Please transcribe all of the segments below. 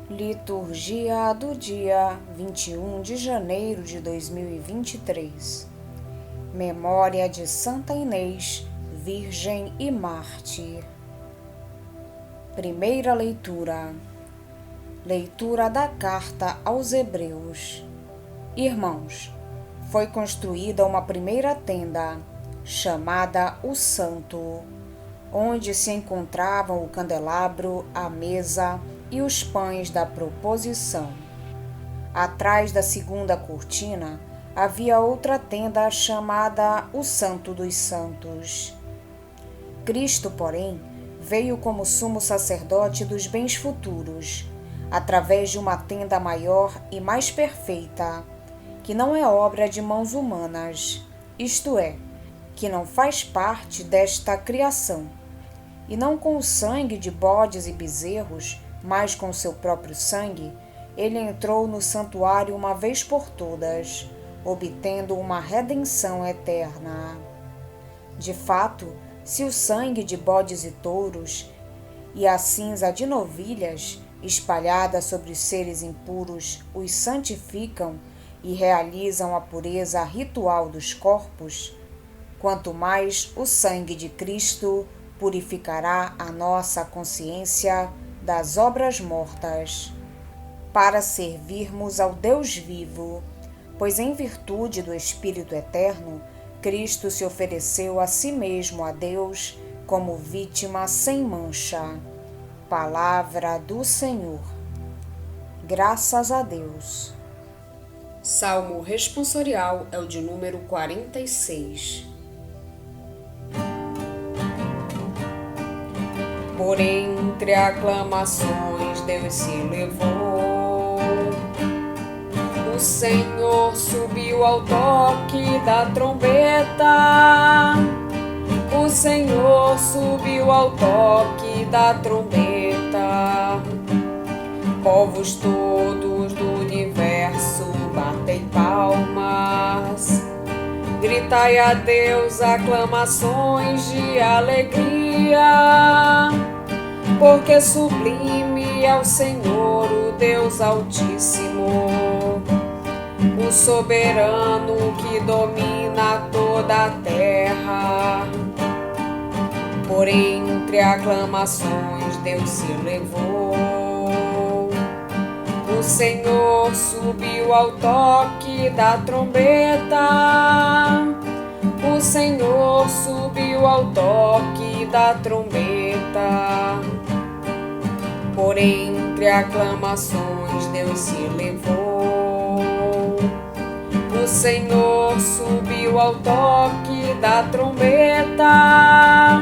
Liturgia do dia 21 de janeiro de 2023. Memória de Santa Inês, Virgem e Mártir. Primeira leitura. Leitura da Carta aos Hebreus. Irmãos, foi construída uma primeira tenda, chamada o Santo, onde se encontravam o candelabro, a mesa e os pães da proposição. Atrás da segunda cortina havia outra tenda chamada o Santo dos Santos. Cristo, porém, veio como sumo sacerdote dos bens futuros, através de uma tenda maior e mais perfeita, que não é obra de mãos humanas, isto é, que não faz parte desta criação, e não com o sangue de bodes e bezerros, mas com seu próprio sangue, ele entrou no santuário uma vez por todas, obtendo uma redenção eterna. De fato, se o sangue de bodes e touros e a cinza de novilhas, espalhada sobre os seres impuros, os santificam e realizam a pureza ritual dos corpos, quanto mais o sangue de Cristo purificará a nossa consciência das obras mortas, para servirmos ao Deus vivo, pois em virtude do Espírito Eterno, Cristo se ofereceu a si mesmo a Deus como vítima sem mancha. Palavra do Senhor. Graças a Deus. Salmo responsorial é o de número 46. Por entre aclamações Deus se levou, o Senhor subiu ao toque da trombeta, o Senhor subiu ao toque da trombeta. Povos todos do universo, batei palmas, gritai a Deus aclamações de alegria, porque sublime é o Senhor, o Deus Altíssimo, o soberano que domina toda a terra. Por entre aclamações Deus se levou, o Senhor subiu ao toque da trombeta, o Senhor subiu ao toque da trombeta. Por entre aclamações Deus se levou, o Senhor subiu ao toque da trombeta.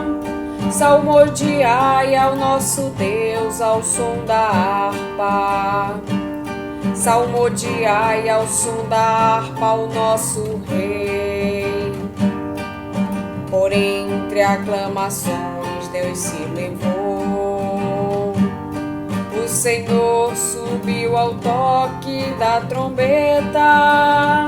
Salmodiai ao nosso Deus ao som da harpa, salmodiai ao som da harpa ao nosso Rei. Por entre aclamações Deus se levou, o Senhor subiu ao toque da trombeta,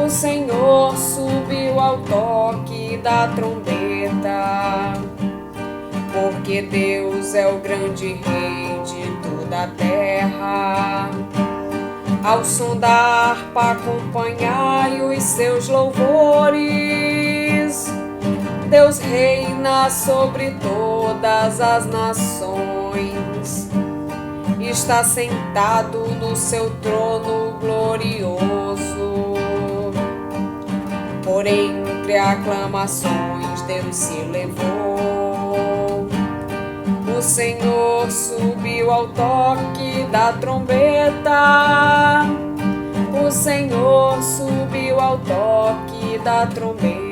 o Senhor subiu ao toque da trombeta. Porque Deus é o grande Rei de toda a terra. Ao som da harpa acompanhai os seus louvores. Deus reina sobre todas as nações, está sentado no seu trono glorioso. Por entre aclamações Deus se levou, o Senhor subiu ao toque da trombeta, o Senhor subiu ao toque da trombeta.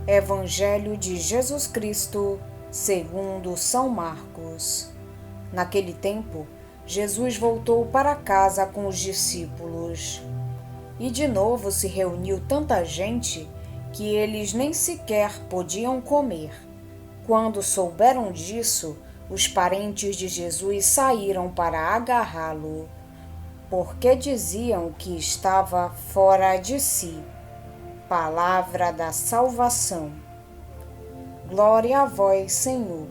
Evangelho de Jesus Cristo, segundo São Marcos. Naquele tempo, Jesus voltou para casa com os discípulos. E de novo se reuniu tanta gente que eles nem sequer podiam comer. Quando souberam disso, os parentes de Jesus saíram para agarrá-lo, porque diziam que estava fora de si. Palavra da salvação. Glória a vós, Senhor.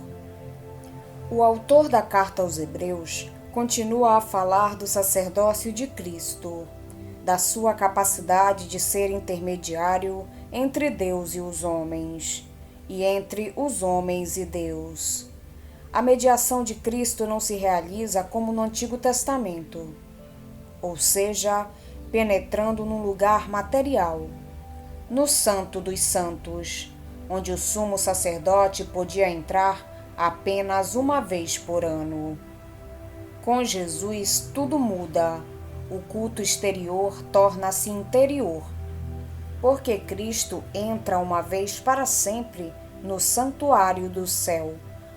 O autor da carta aos Hebreus continua a falar do sacerdócio de Cristo, da sua capacidade de ser intermediário entre Deus e os homens, e entre os homens e Deus. A mediação de Cristo não se realiza como no Antigo Testamento, ou seja, penetrando num lugar material, no Santo dos Santos, onde o sumo sacerdote podia entrar apenas uma vez por ano. Com Jesus, tudo muda. O culto exterior torna-se interior, porque Cristo entra uma vez para sempre no santuário do céu,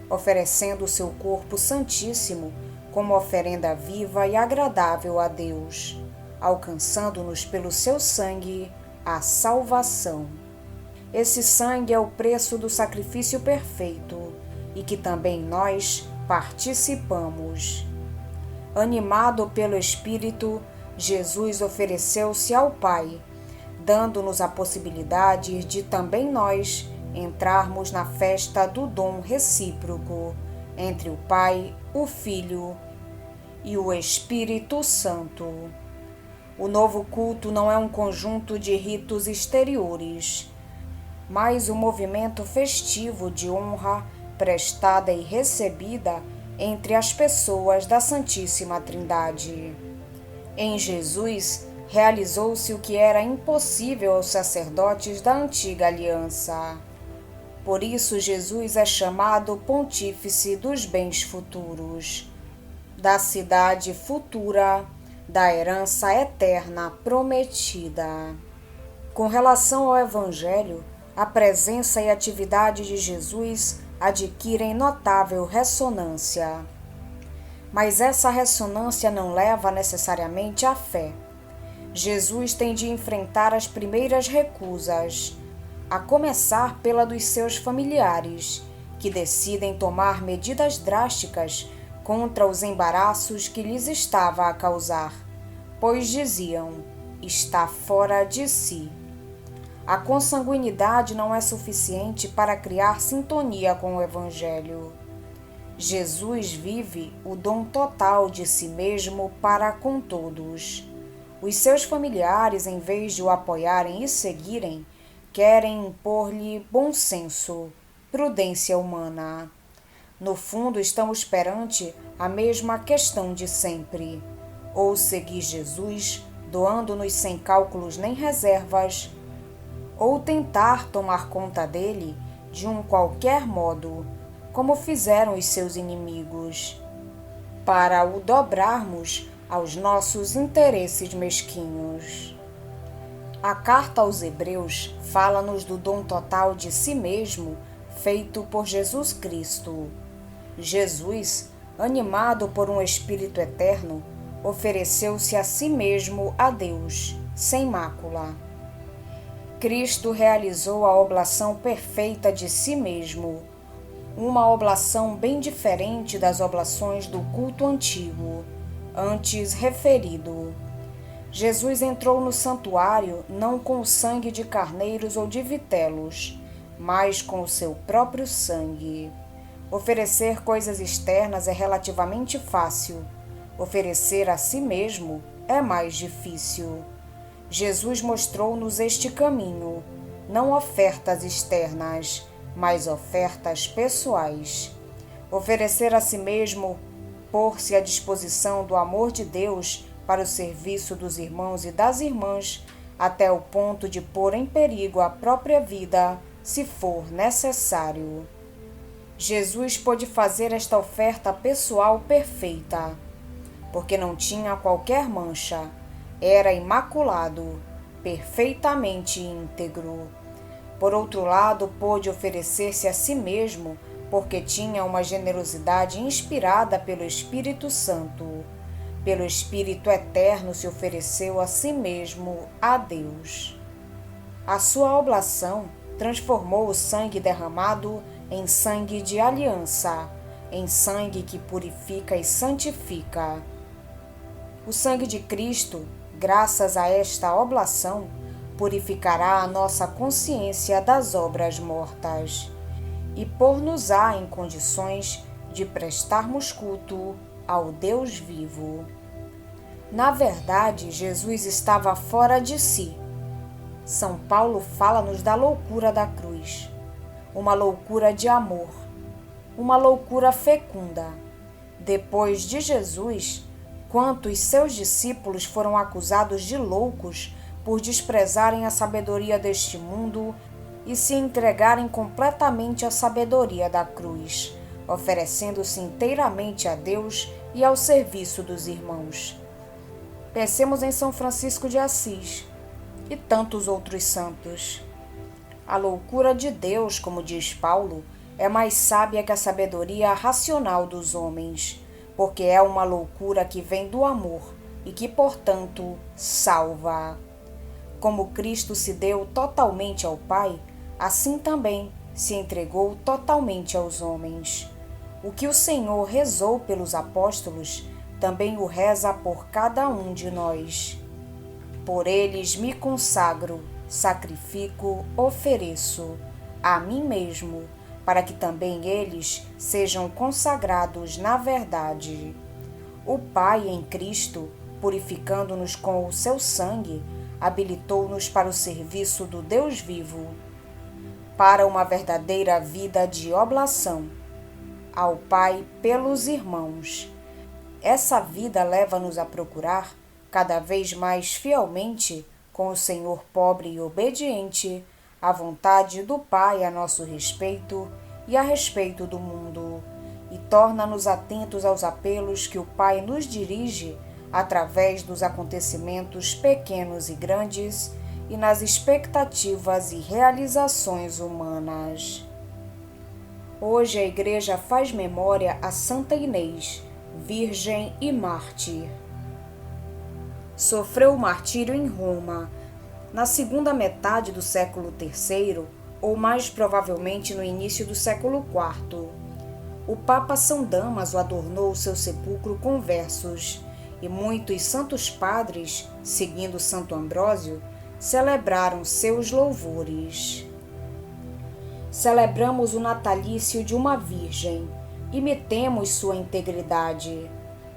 oferecendo o seu corpo santíssimo como oferenda viva e agradável a Deus, alcançando-nos pelo seu sangue a salvação. Esse sangue é o preço do sacrifício perfeito e que também nós participamos. Animado pelo Espírito, Jesus ofereceu-se ao Pai, dando-nos a possibilidade de também nós entrarmos na festa do dom recíproco entre o Pai, o Filho e o Espírito Santo. O novo culto não é um conjunto de ritos exteriores, mas um movimento festivo de honra prestada e recebida entre as pessoas da Santíssima Trindade. Em Jesus, realizou-se o que era impossível aos sacerdotes da antiga aliança. Por isso, Jesus é chamado Pontífice dos bens futuros, da cidade futura, da herança eterna prometida. Com relação ao Evangelho, a presença e atividade de Jesus adquirem notável ressonância. Mas essa ressonância não leva necessariamente à fé. Jesus tem de enfrentar as primeiras recusas, a começar pela dos seus familiares, que decidem tomar medidas drásticas contra os embaraços que lhes estava a causar, pois diziam: está fora de si. A consanguinidade não é suficiente para criar sintonia com o Evangelho. Jesus vive o dom total de si mesmo para com todos. Os seus familiares, em vez de o apoiarem e seguirem, querem impor-lhe bom senso, prudência humana. No fundo, estamos perante a mesma questão de sempre: ou seguir Jesus, doando-nos sem cálculos nem reservas, ou tentar tomar conta dele de um qualquer modo, como fizeram os seus inimigos, para o dobrarmos aos nossos interesses mesquinhos. A carta aos Hebreus fala-nos do dom total de si mesmo feito por Jesus Cristo. Jesus, animado por um Espírito eterno, ofereceu-se a si mesmo a Deus, sem mácula. Cristo realizou a oblação perfeita de si mesmo, uma oblação bem diferente das oblações do culto antigo, antes referido. Jesus entrou no santuário não com o sangue de carneiros ou de vitelos, mas com o seu próprio sangue. Oferecer coisas externas é relativamente fácil. Oferecer a si mesmo é mais difícil. Jesus mostrou-nos este caminho, não ofertas externas, mas ofertas pessoais. Oferecer a si mesmo, pôr-se à disposição do amor de Deus para o serviço dos irmãos e das irmãs, até o ponto de pôr em perigo a própria vida, se for necessário. Jesus pôde fazer esta oferta pessoal perfeita, porque não tinha qualquer mancha. Era imaculado, perfeitamente íntegro. Por outro lado, pôde oferecer-se a si mesmo, porque tinha uma generosidade inspirada pelo Espírito Santo. Pelo Espírito Eterno se ofereceu a si mesmo a Deus. A sua oblação transformou o sangue derramado em sangue de aliança, em sangue que purifica e santifica. O sangue de Cristo, graças a esta oblação, purificará a nossa consciência das obras mortas. e pôr-nos-á em condições de prestarmos culto ao Deus vivo. Na verdade, Jesus estava fora de si. São Paulo fala-nos da loucura da cruz, uma loucura de amor, uma loucura fecunda. Depois de Jesus, quantos seus discípulos foram acusados de loucos por desprezarem a sabedoria deste mundo e se entregarem completamente à sabedoria da cruz, oferecendo-se inteiramente a Deus e ao serviço dos irmãos. Pensemos em São Francisco de Assis e tantos outros santos. A loucura de Deus, como diz Paulo, é mais sábia que a sabedoria racional dos homens, porque é uma loucura que vem do amor e que, portanto, salva. Como Cristo se deu totalmente ao Pai, assim também se entregou totalmente aos homens. O que o Senhor rezou pelos apóstolos, também o reza por cada um de nós. Por eles me consagro, sacrifico, ofereço a mim mesmo, para que também eles sejam consagrados na verdade. O Pai em Cristo, purificando-nos com o seu sangue, habilitou-nos para o serviço do Deus vivo, para uma verdadeira vida de oblação ao Pai pelos irmãos. Essa vida leva-nos a procurar, cada vez mais fielmente, com o Senhor pobre e obediente, a vontade do Pai a nosso respeito e a respeito do mundo, e torna-nos atentos aos apelos que o Pai nos dirige através dos acontecimentos pequenos e grandes e nas expectativas e realizações humanas. Hoje a Igreja faz memória a Santa Inês, virgem e mártir. Sofreu o martírio em Roma, na segunda metade do século III, ou mais provavelmente no início do século IV. O Papa São Damaso adornou seu sepulcro com versos, e muitos santos padres, seguindo Santo Ambrósio, celebraram seus louvores. Celebramos o natalício de uma virgem, imitemos sua integridade.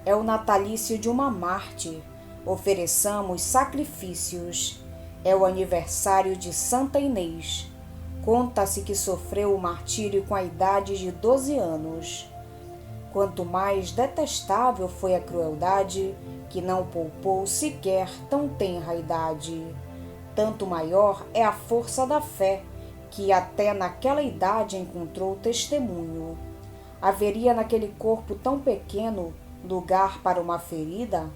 É o natalício de uma mártir, ofereçamos sacrifícios. É o aniversário de Santa Inês. Conta-se que sofreu o martírio com a idade de 12 anos. Quanto mais detestável foi a crueldade, que não poupou sequer tão tenra idade, tanto maior é a força da fé, que até naquela idade encontrou testemunho. Haveria naquele corpo tão pequeno lugar para uma ferida?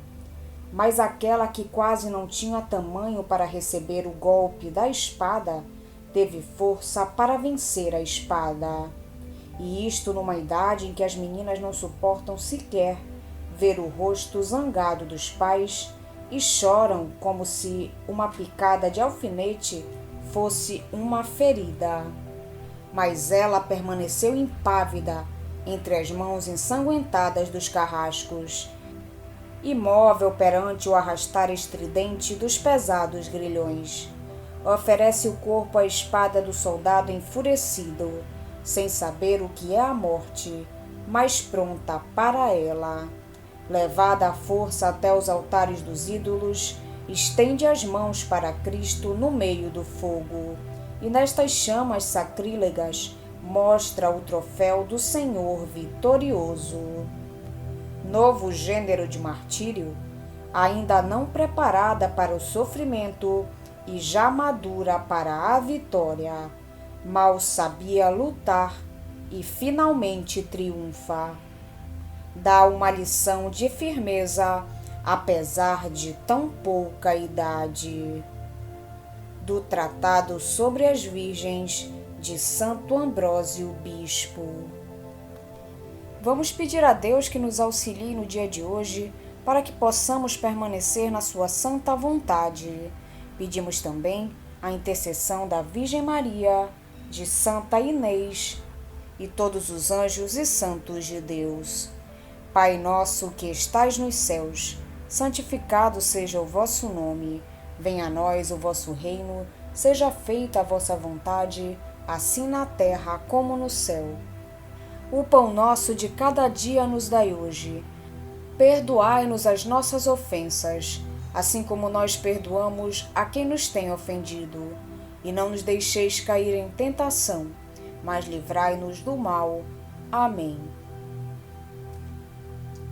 Mas aquela que quase não tinha tamanho para receber o golpe da espada, teve força para vencer a espada. E isto numa idade em que as meninas não suportam sequer ver o rosto zangado dos pais e choram como se uma picada de alfinete fosse uma ferida. Mas ela permaneceu impávida entre as mãos ensanguentadas dos carrascos, imóvel perante o arrastar estridente dos pesados grilhões. Oferece o corpo à espada do soldado enfurecido, sem saber o que é a morte, mas pronta para ela. Levada à força até os altares dos ídolos, estende as mãos para Cristo no meio do fogo, e nestas chamas sacrílegas mostra o troféu do Senhor vitorioso. Novo gênero de martírio, ainda não preparada para o sofrimento e já madura para a vitória, mal sabia lutar e finalmente triunfa. Dá uma lição de firmeza, apesar de tão pouca idade. Do Tratado sobre as Virgens, de Santo Ambrósio Bispo. Vamos pedir a Deus que nos auxilie no dia de hoje, para que possamos permanecer na sua santa vontade. Pedimos também a intercessão da Virgem Maria, de Santa Inês e todos os anjos e santos de Deus. Pai nosso que estais nos céus, santificado seja o vosso nome. Venha a nós o vosso reino, seja feita a vossa vontade, assim na terra como no céu. O pão nosso de cada dia nos dai hoje. Perdoai-nos as nossas ofensas, assim como nós perdoamos a quem nos tem ofendido. E não nos deixeis cair em tentação, mas livrai-nos do mal. Amém.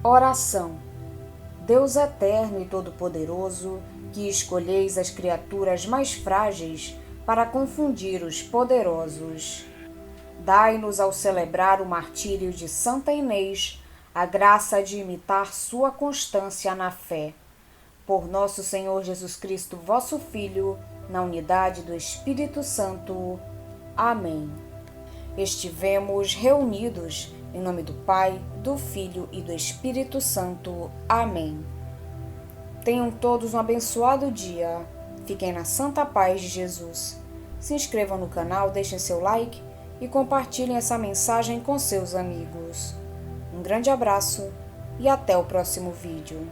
Oração. Deus eterno e todo-poderoso, que escolheis as criaturas mais frágeis para confundir os poderosos, dai-nos, ao celebrar o martírio de Santa Inês, a graça de imitar sua constância na fé. Por nosso Senhor Jesus Cristo, vosso Filho, na unidade do Espírito Santo. Amém. Estivemos reunidos em nome do Pai, do Filho e do Espírito Santo. Amém. Tenham todos um abençoado dia. Fiquem na santa paz de Jesus. Se inscrevam no canal, deixem seu like e compartilhem essa mensagem com seus amigos. Um grande abraço e até o próximo vídeo.